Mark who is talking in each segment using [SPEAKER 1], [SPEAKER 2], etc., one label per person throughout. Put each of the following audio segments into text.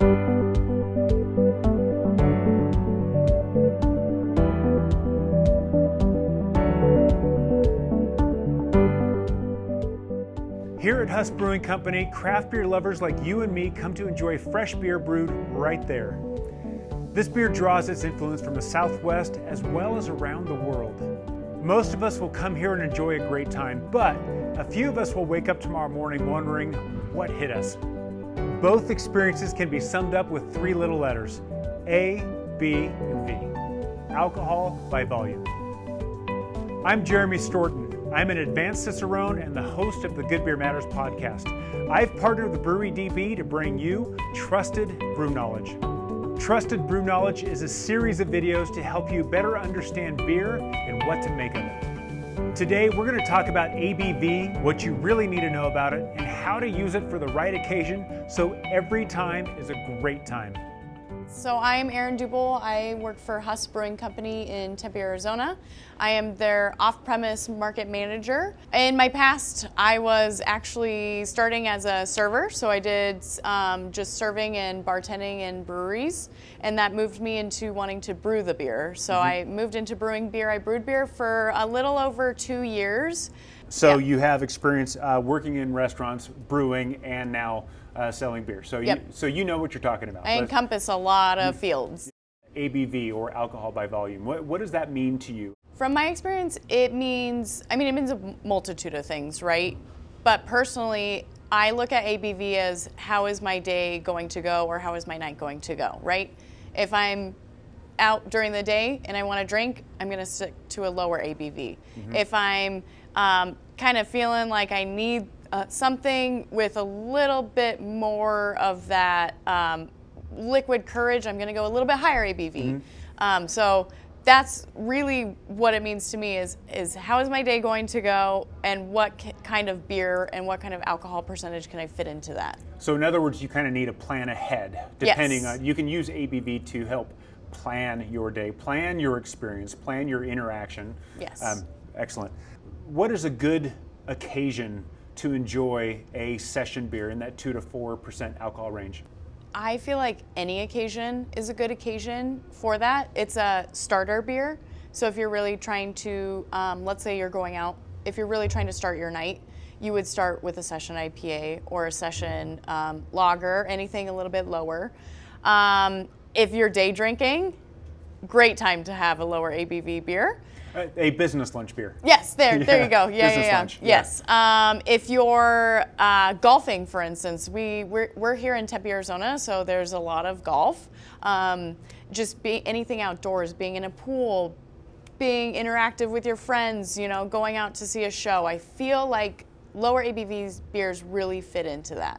[SPEAKER 1] Here at Huss Brewing Company, craft beer lovers like you and me come to enjoy fresh beer brewed right there. This beer draws its influence from the Southwest as well as around the world. Most of us will come here and enjoy a great time, but a few of us will wake up tomorrow morning wondering what hit us. Both experiences can be summed up with three little letters: A, B, and V. Alcohol by volume. I'm Jeremy Storton. I'm an advanced Cicerone and the host of the Good Beer Matters podcast. I've partnered with Brewery DB to bring you Trusted BrewKnowledge. Trusted BrewKnowledge is a series of videos to help you better understand beer and what to make of it. Today, we're going to talk about ABV, what you really need to know about it, and how to use it for the right occasion so every time is a great time.
[SPEAKER 2] So I'm Erin Duble. I work for Huss Brewing Company in Tempe, Arizona. I am their off-premise market manager. In my past, I was actually starting as a server, so I did just serving and bartending in breweries, and that moved me into wanting to brew the beer. So I moved into brewing beer. I brewed beer for a little over 2 years.
[SPEAKER 1] So you have experience working in restaurants, brewing, and now selling beer. So you know what you're talking about.
[SPEAKER 2] I encompass a lot of fields.
[SPEAKER 1] ABV, or alcohol by volume. What does that mean to you?
[SPEAKER 2] From my experience, it means a multitude of things, right? But personally, I look at ABV as how is my day going to go, or how is my night going to go, right? If I'm out during the day and I want to drink, I'm going to stick to a lower ABV. If I'm kind of feeling like I need something with a little bit more of that liquid courage, I'm going to go a little bit higher ABV. So that's really what it means to me is how is my day going to go, and what kind of beer and what kind of alcohol percentage can I fit into that.
[SPEAKER 1] So in other words, you kind of need a plan ahead, depending on, you can use ABV to help plan your day, plan your experience, plan your interaction.
[SPEAKER 2] Yes.
[SPEAKER 1] Excellent. What is a good occasion to enjoy a session beer in that 2 to 4% alcohol range?
[SPEAKER 2] I feel like any occasion is a good occasion for that. It's a starter beer. So if you're really trying to, let's say you're going out, if you're really trying to start your night, you would start with a session IPA or a session lager, anything a little bit lower. If you're day drinking, great time to have a lower ABV beer.
[SPEAKER 1] A business lunch beer.
[SPEAKER 2] Yes, there you go. Yeah.
[SPEAKER 1] Lunch.
[SPEAKER 2] Yes. If you're golfing, for instance, we're here in Tempe, Arizona, so there's a lot of golf. Just anything outdoors, being in a pool, being interactive with your friends, going out to see a show. I feel like lower ABV beers really fit into that.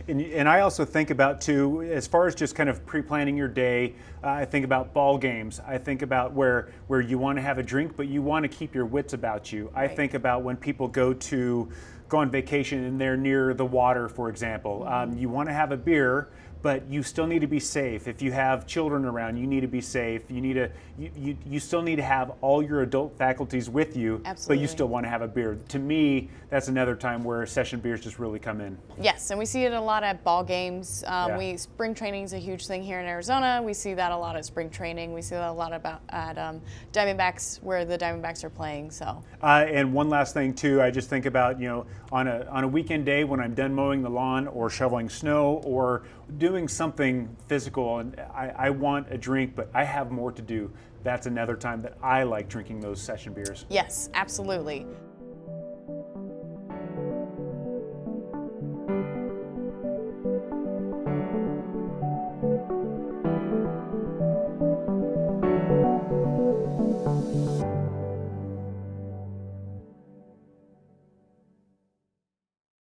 [SPEAKER 1] And I also think about, too, as far as just kind of pre-planning your day, I think about ball games. I think about where you want to have a drink, but you want to keep your wits about you. Right. I think about when people go on vacation and they're near the water, for example. You want to have a beer, but you still need to be safe. If you have children around, you need to be safe. You still need to have all your adult faculties with you.
[SPEAKER 2] Absolutely.
[SPEAKER 1] But you still want to have a beer. To me, that's another time where session beers just really come in.
[SPEAKER 2] Yes, and we see it a lot at ball games. Spring training is a huge thing here in Arizona. We see that a lot at spring training. We see that a lot at Diamondbacks, where the Diamondbacks are playing. So. And
[SPEAKER 1] one last thing too, I just think about on a weekend day when I'm done mowing the lawn or shoveling snow or doing something physical, and I want a drink, but I have more to do. That's another time that I like drinking those session beers.
[SPEAKER 2] Yes, absolutely.